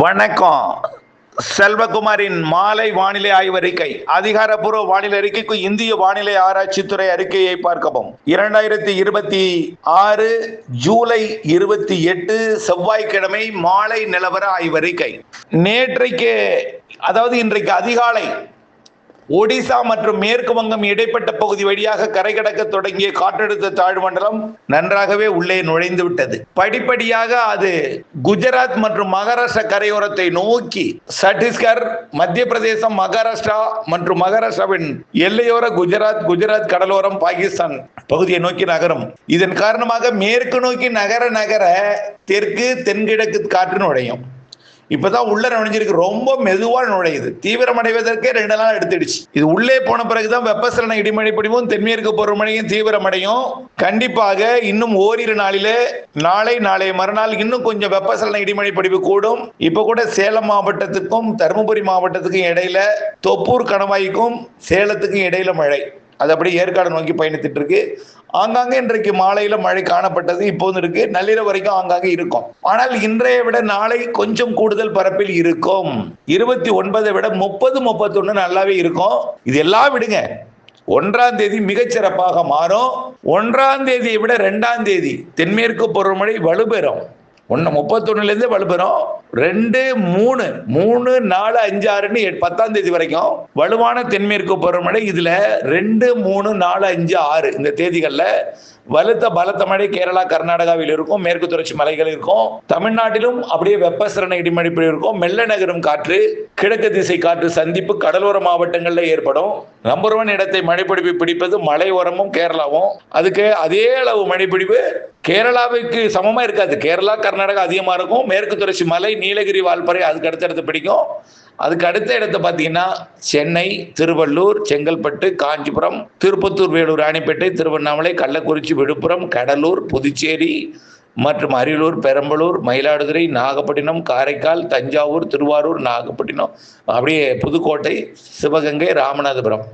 வணக்கம். செல்வகுமாரின் மாலை வானிலை ஆய்வறிக்கை. அதிகாரப்பூர்வ வானிலை அறிக்கைக்கு இந்திய வானிலை ஆராய்ச்சித்துறை அறிக்கையை பார்க்கவும். 2026 ஜூலை 28 செவ்வாய்க்கிழமை மாலை நிலவர ஆய்வறிக்கை. நேற்றைக்கு அதாவது இன்றைக்கு அதிகாலை ஒடிசா மற்றும் மேற்கு வங்கம் இடைப்பட்ட பகுதி வழியாக கரை கடக்க தொடங்கிய காற்றழுத்த தாழ்வு மண்டலம் நன்றாகவே உள்ளே நுழைந்து விட்டது. படிப்படியாக அது குஜராத் மற்றும் மகாராஷ்டிரா கரையோரத்தை நோக்கி சத்தீஸ்கர், மத்திய பிரதேசம், மகாராஷ்டிரா மற்றும் மகாராஷ்டிராவின் எல்லையோர குஜராத் கடலோரம், பாகிஸ்தான் பகுதியை நோக்கி நகரும். இதன் காரணமாக மேற்கு நோக்கி நகர தெற்கு தென்கிழக்கு காற்று நுழையும். இப்பதான் உள்ள நுழைஞ்சிருக்கு. ரொம்ப மெதுவா நுழையுது. தீவிரமடைவதற்கே 2 நாள் எடுத்துடுச்சு. இது உள்ளே போன பிறகுதான் வெப்பசலன இடிமழை பொழிவும் தென்மேற்கு பருவமழையும் தீவிரமடையும். கண்டிப்பாக இன்னும் ஓரிரு நாளிலே நாளைய மறுநாள் இன்னும் கொஞ்சம் வெப்பசலன இடிமழை பொழிவு கூடும். இப்ப கூட சேலம் மாவட்டத்துக்கும் தருமபுரி மாவட்டத்துக்கும் இடையில, தொப்பூர் கணவாய்க்கும் சேலத்துக்கும் இடையில மழை. அது அப்படியே ஏற்காடு நோக்கி பயணித்துட்டு இருக்கு. ஆங்காங்கே இன்றைக்கு மாலையில மழை காணப்பட்டது. இப்போது இருக்கு. நள்ளிரவு வரைக்கும் ஆங்காங்கே இருக்கும். ஆனால் இன்றைய விட நாளை கொஞ்சம் கூடுதல் பரப்பில் இருக்கும். 29 விட 30, 31 நல்லாவே இருக்கும். இது எல்லாம் விடுங்க. 1ஆம் தேதி மிகச்சிறப்பாக மாறும். 1ஆம் தேதியை விட 2ஆம் தேதி தென்மேற்கு பருவமழை வலுப்பெறும். 31 வலுப்பெறும். 2, 3, 4, 5, 6 10ஆம் தேதி வரைக்கும் வலுவான தென்மேற்கு பருவமழை. இதுல 2, 3, 4, 5, 6 இந்த தேதிகள்ல பலத்த மழை கேரளா, கர்நாடகாவில் இருக்கும். மேற்கு தொடர்ச்சி மலைகள் இருக்கும். தமிழ்நாட்டிலும் அப்படியே வெப்பசலன இடிமழை இருக்கும். மெல்ல நகரும் காற்று, கிழக்கு திசை காற்று சந்திப்பு கடலோர மாவட்டங்கள்ல ஏற்படும். நம்பர் 1 இடத்தை மழைப்பிடிப்பு பிடிப்பது மலையோரமும் கேரளாவும். அதுக்கு அதே அளவு மழைப்பிடிப்பு கேரளாவுக்கு சமமா இருக்காது. கேரளா, கர்நாடகா அதிகமா இருக்கும். மேற்கு தொடர்ச்சி மலை, நீலகிரி, வால்பாறை அதுக்கு அடுத்தடுத்து பிடிக்கும். அதுக்கு அடுத்த இடத்தை பார்த்தீங்கன்னா சென்னை, திருவள்ளூர், செங்கல்பட்டு, காஞ்சிபுரம், திருப்பத்தூர், வேலூர், ராணிப்பேட்டை, திருவண்ணாமலை, கள்ளக்குறிச்சி, விழுப்புரம், கடலூர், புதுச்சேரி மற்றும் அரியலூர், பெரம்பலூர், மயிலாடுதுறை, நாகப்பட்டினம், காரைக்கால், தஞ்சாவூர், திருவாரூர், நாகப்பட்டினம், அப்படியே புதுக்கோட்டை, சிவகங்கை, ராமநாதபுரம்,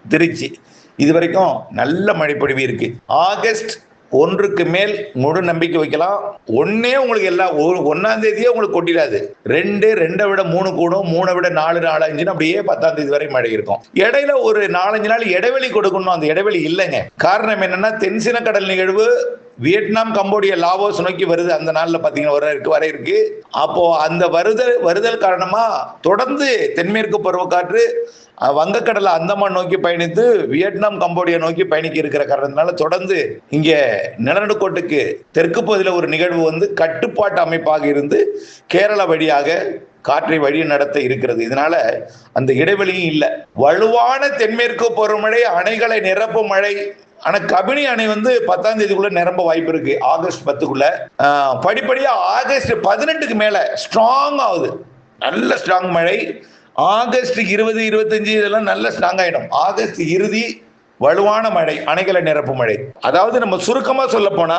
திருச்சி இது வரைக்கும் நல்ல மழைப்பொழிவு இருக்கு. ஆகஸ்ட் 1க்கு மேல் முழு நம்பிக்கை வைக்கலாம். ஒன்னே உங்களுக்கு எல்லாம் 1ஆம் தேதியே உங்களுக்கு கொட்டிடாது. 2 விட 3 கூடும். 3 விட 4, 4, 5 அப்படியே 10ஆம் தேதி வரை மழை இருக்கும். இடையில ஒரு 4-5 நாள் இடைவெளி கொடுக்கணும். அந்த இடைவெளி இல்லைங்க. காரணம் என்னன்னா தென்சீன கடல் நிகழ்வு வியட்நாம், கம்போடியா, லாவோஸ் நோக்கி வருது. அந்த நாள்ல பாத்தீங்கன்னா வர இருக்கு. அப்போ அந்த வருதல் காரணமா தொடர்ந்து தென்மேற்கு பருவக்காற்று வங்கக்கடலை அந்தமான் நோக்கி பயணித்து வியட்நாம், கம்போடியா நோக்கி பயணிக்க இருக்கிற காரணத்தினால தொடர்ந்து இங்க நிலநடுக்கோட்டுக்கு தெற்கு பகுதியில் ஒரு நிகழ்வு வந்து கட்டுப்பாட்டு அமைப்பாக இருந்து கேரளா வழியாக காற்றை வழி நடத்த இருக்கிறது. இதனால அந்த இடைவெளியும் இல்லை. வலுவான தென்மேற்கு பருவமழை, அணைகளை நிரப்பும் மழை. ஆனா கபினி அணை வந்து 10ஆம் தேதிக்குள்ள நிரம்ப வாய்ப்பு இருக்கு. ஆகஸ்ட் 10க்குள்ள. படிப்படியா ஆகஸ்ட் 18க்கு மேல ஸ்ட்ராங் ஆகுது. நல்ல ஸ்ட்ராங் மழை. ஆகஸ்ட் 20, 25 இதெல்லாம் நல்ல ஸ்ட்ராங் ஆயிடும். ஆகஸ்ட் இறுதி வலுவான மழை, அணைகளை நிரப்பு மழை. அதாவது நம்ம சுருக்கமா சொல்ல போனா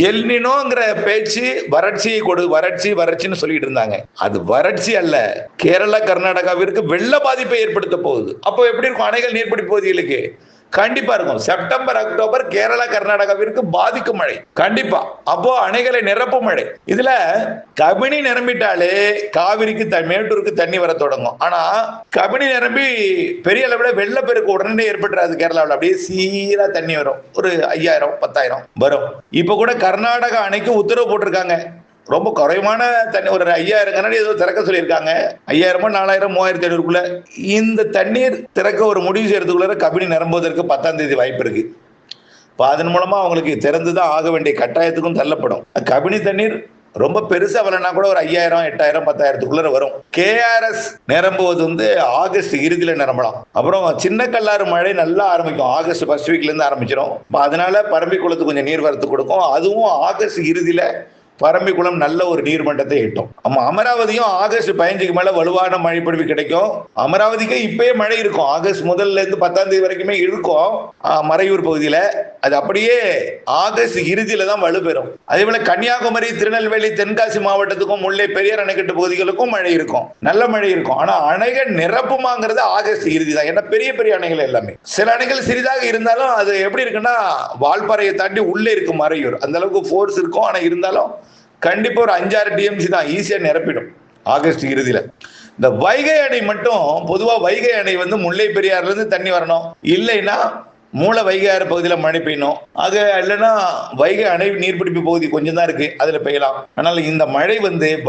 எல்னினோங்கிற பேச்சு வறட்சின்னு சொல்லிட்டு இருந்தாங்க. அது வறட்சி அல்ல. கேரளா, கர்நாடகாவிற்கு வெள்ள பாதிப்பை ஏற்படுத்த போகுது. அப்போ எப்படி இருக்கும் அணைகள் நீர்பிடிப்பு பகுதிகளுக்கு? கண்டிப்பா இருக்கும். செப்டம்பர், அக்டோபர் கேரளா, கர்நாடகாவிற்கு பாதிக்கும் மழை கண்டிப்பா. அப்போ அணைகளை நிரப்பும் மழை. இதுல கபினி நிரம்பிட்டாலே காவிரிக்கு, மேட்டூருக்கு தண்ணி வர தொடங்கும். ஆனா கபினி நிரம்பி பெரிய அளவுல வெள்ளப்பெருக்கு உடனே ஏற்பட்டுறாது. கேரளாவில் அப்படியே சீரா தண்ணி வரும். ஒரு 5000, 10,000 வரும். இப்ப கூட கர்நாடகா அணைக்கு உத்தரவு போட்டிருக்காங்க. ரொம்ப குறைவான தண்ணி, ஒரு 5000 கனடி ஏதோ திறக்க சொல்லியிருக்காங்க. 5000, 4000, 3500க்குள்ள இந்த தண்ணீர் திறக்க ஒரு முடிவு செய்யறதுக்குள்ள கபினி நிரம்புவதற்கு 10ஆம் தேதி வாய்ப்பு இருக்கு. அதன் மூலமா அவங்களுக்கு திறந்துதான் ஆக வேண்டிய கட்டாயத்துக்கும் தள்ளப்படும். கபினி தண்ணீர் ரொம்ப பெருசா வரலன்னா கூட ஒரு 5000, 8000, 10,000க்குள்ள வரும். KRS நிரம்புவது வந்து ஆகஸ்ட் இறுதியில நிரம்பலாம். அப்புறம் சின்ன கல்லாறு மழை நல்லா ஆரம்பிக்கும். ஆகஸ்ட் 1st வீக்ல இருந்து ஆரம்பிச்சிடும். அதனால பரம்பிக்குளத்துக்கு கொஞ்சம் நீர் வரத்து கொடுக்கும். அதுவும் ஆகஸ்ட் இறுதியில பரம்பிக்குளம் நல்ல ஒரு நீர்மட்டத்தை எட்டும். அமராவதியும் ஆகஸ்ட் 15க்கு மேல வலுவான மழை பொழிவு கிடைக்கும். அமராவதிக்கு இப்பயே மழை இருக்கும். ஆகஸ்ட் 1ல இருந்து 10ஆம் தேதி வரைக்குமே இருக்கும். மறையூர் பகுதியில அது அப்படியே ஆகஸ்ட் இறுதியில தான் வலுப்பெறும். அதே போல கன்னியாகுமரி, திருநெல்வேலி, தென்காசி மாவட்டத்துக்கும் முல்லை பெரியார் அணைக்கட்டு பகுதிகளுக்கும் மழை இருக்கும். நல்ல மழை இருக்கும். ஆனா அணைகள் நிரப்புமாங்கிறது ஆகஸ்ட் இறுதி தான். ஏன்னா பெரிய அணைகள் எல்லாமே. சில அணைகள் சிறிதாக இருந்தாலும் அது எப்படி இருக்குன்னா வால்பாறையை தாண்டி உள்ளே இருக்கும் மறையூர். அந்த அளவுக்கு போர்ஸ் இருக்கும். ஆனா இருந்தாலும் கண்டிப்பா ஒரு 5-6 டிஎம்சி தான் ஈஸியா நிரப்பிடும். ஆகஸ்ட் இறுதியில. இந்த வைகை அணை மட்டும் பொதுவா வைகை அணை முல்லை பெரியாறுல இருந்து தண்ணி வரணும், இல்லைன்னா மூல வைகை ஆறு பகுதியில் மழை பெய்யணும். அது இல்லைன்னா வைகை அணை நீர்பிடிப்பு பகுதி கொஞ்சம் தான் இருக்கு, அதுல பெய்யலாம். ஆனால் இந்த மழை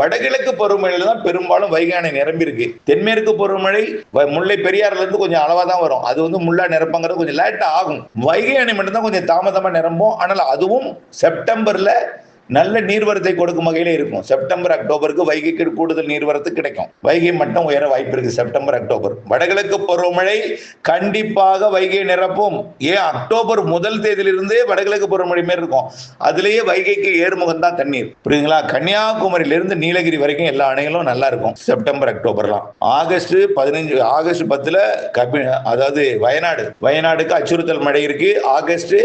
வடகிழக்கு பருவமழையில தான் பெரும்பாலும் வைகை அணை நிரம்பி இருக்கு. தென்மேற்கு பருவமழை முல்லை பெரியாறுல இருந்து கொஞ்சம் அளவா தான் வரும். அது முல்லா நிரப்பங்கிறது கொஞ்சம் லேட்டா ஆகும். வைகை அணை மட்டும் தான் கொஞ்சம் தாமதமா நிரம்பும். ஆனால் அதுவும் செப்டம்பர்ல நல்ல நீர்வரத்தை கொடுக்கும் வகையில இருக்கும். செப்டம்பர் அக்டோபருக்கு வைகைக்கு கூடுதல் நீர்வரத்து கிடைக்கும். வைகை மட்டம் உயர வாய்ப்பு இருக்கு செப்டம்பர் அக்டோபர். வடகிழக்கு பருவமழை கண்டிப்பாக வைகை நிரப்பும். ஏன் அக்டோபர் முதல் தேதியிலிருந்தே வடகிழக்கு பருவமழை மாரி இருக்கும். அதுலயே வைகைக்கு ஏறுமுகம் தான் தண்ணீர். புரியுதுங்களா? கன்னியாகுமரியிலிருந்து நீலகிரி வரைக்கும் எல்லா அணைகளும் நல்லா இருக்கும் செப்டம்பர் அக்டோபர்லாம். ஆகஸ்ட் 15 ஆகஸ்ட் 10 அதாவது வயநாடுக்கு அச்சுறுத்தல் மழை இருக்கு. ஆகஸ்ட்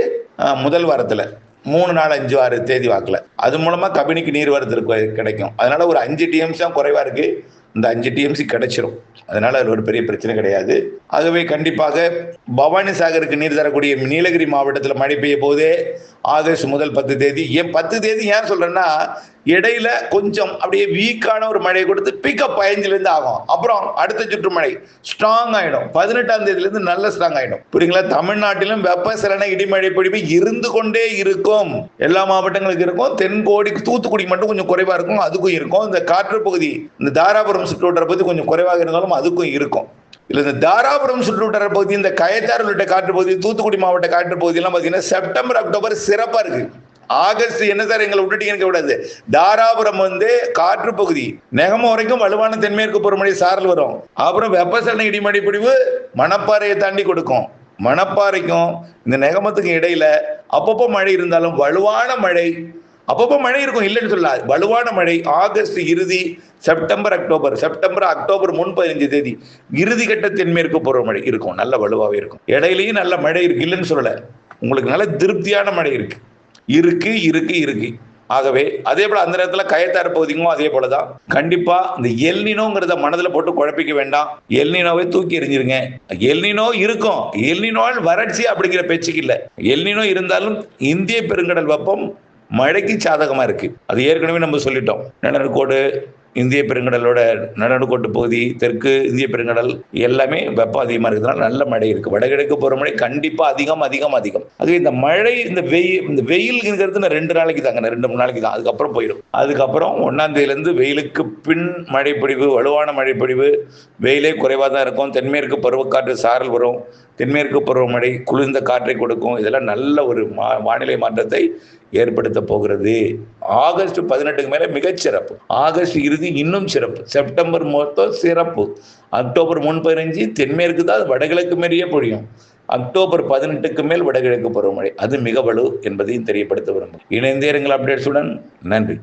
முதல் வாரத்துல 3, 4, 5, 6 தேதி வாக்குல அது மூலமா கபினிக்கு நீர் வரத்து கிடைக்கும். அதனால ஒரு 5 TMC தான் குறைவா இருக்கு. இந்த 5 TMC கிடைச்சிரும். அதனால அது ஒரு பெரிய பிரச்சனை கிடையாது. ஆகவே கண்டிப்பாக பவானி சாகருக்கு நீர் தரக்கூடிய நீலகிரி மாவட்டத்தில் மழை பெய்ய போதே ஆகஸ்ட் முதல் 10 தேதி. ஏன் 10 தேதி ஏன் சொல்றேன்னா, இடையில கொஞ்சம் அப்படியே வீக்கான ஒரு மழையை கொடுத்து பிக்கப் 15 ஆகும். அப்புறம் அடுத்த சுற்று மழை ஸ்ட்ராங் ஆயிடும். 18ஆம் தேதியிலிருந்து நல்ல ஸ்ட்ராங் ஆயிடும். புரியுங்களா? தமிழ்நாட்டிலும் வெப்பசலன இடிமழை பொழிவு இருந்து கொண்டே இருக்கும். எல்லா மாவட்டங்களுக்கு இருக்கும். தென்கோடி தூத்துக்குடி மட்டும் கொஞ்சம் குறைவா இருக்கும், அதுக்கும் இருக்கும். இந்த காற்று பகுதி, இந்த தாராபுரம் சுற்றுவட்டார பகுதி கொஞ்சம் குறைவாக இருந்தாலும் அதுக்கும் இருக்கும். இல்ல இந்த தாராபுரம் சுற்றுவட்டார பகுதி, இந்த கயத்தாறு உள்ளிட்ட காற்று பகுதி, தூத்துக்குடி மாவட்ட காற்று பகுதி எல்லாம் பாத்தீங்கன்னா செப்டம்பர் அக்டோபர் சிறப்பா இருக்கு. ஆகஸ்ட் என்ன சார் எங்களை விட்டுட்டீங்க கூடாது. தாராபுரம் காற்று பகுதி நெகமம் வரைக்கும் வலுவான தென்மேற்கு பருவமழை சாரல் வரும். அப்புறம் வெப்பசலன இடிமழை பொழிவு மணப்பாறையை தாண்டி கொடுக்கும். மணப்பாறைக்கும் இந்த நெகமத்துக்கும் இடையில அப்பப்போ மழை இருந்தாலும் வலுவான மழை அப்பப்போ மழை இருக்கும், இல்லைன்னு சொல்லாது. வலுவான மழை ஆகஸ்ட் இறுதி செப்டம்பர் அக்டோபர் முன் 15 தேதி இறுதி கட்ட தென்மேற்கு பருவமழை இருக்கும். நல்ல வலுவாகவே இருக்கும். இடையிலையும் நல்ல மழை இருக்கு, இல்லைன்னு சொல்லல. உங்களுக்கு நல்ல திருப்தியான மழை இருக்கு. ஆகவே அதே போல அந்த நேரத்தில் கயத்தாறு பகுதிக்கும் அதே போலதான். கண்டிப்பா இந்த எல்னினோங்கிறத மனதில் போட்டு குழப்பிக்க வேண்டாம். எல்னினோவை தூக்கி எறிஞ்சிருங்க. எல்னினோ இருக்கும், எல்னினோவால் வறட்சி அப்படிங்கிற பேச்சுக்கு இல்லை. எல்னினோ இருந்தாலும் இந்திய பெருங்கடல் வெப்பம் மழைக்கு சாதகமா இருக்கு. அது ஏற்கனவே நம்ம சொல்லிட்டோம். நிலநடுக்கோடு இந்திய பெருங்கடலோட நடுக்கோட்டு பகுதி, தெற்கு இந்திய பெருங்கடல் எல்லாமே வெப்பம் அதிகமா இருக்கிறதுனால நல்ல மழை இருக்கு. வடகிழக்கு பருவமழை கண்டிப்பா அதிகம். அதுவே இந்த மழை இந்த வெயில்ங்கிறது 2 நாளைக்கு தாங்க, 2-3 நாளைக்கு தான். அதுக்கப்புறம் போயிடும். அதுக்கப்புறம் 1ஆம் தேதியிலிருந்து வெயிலுக்கு பின் மழை பொழிவு, வலுவான மழை பொழிவு, வெயிலே குறைவா தான் இருக்கும். தென்மேற்கு பருவக்காற்று சாரல் வரும். தென்மேற்கு பருவமழை குளிர்ந்த காற்றை கொடுக்கும். இதெல்லாம் நல்ல ஒரு வானிலை மாற்றத்தை ஏற்படுத்த போகிறது. ஆகஸ்ட் 18க்கு மேல மிகச்சிறப்பு. ஆகஸ்ட் இறுதி இன்னும் சிறப்பு. செப்டம்பர் மொத்தம் சிறப்பு. அக்டோபர் முன் 15 தென்மேற்கு தான் வடகிழக்கு மாரியே பொழியும். அக்டோபர் 18க்கு மேல் வடகிழக்கு பருவமழை, அது மிக வலு என்பதையும் தெரியப்படுத்த விரும்பும். இணைந்தே இருங்கள் அப்டேட்ஸுடன். நன்றி.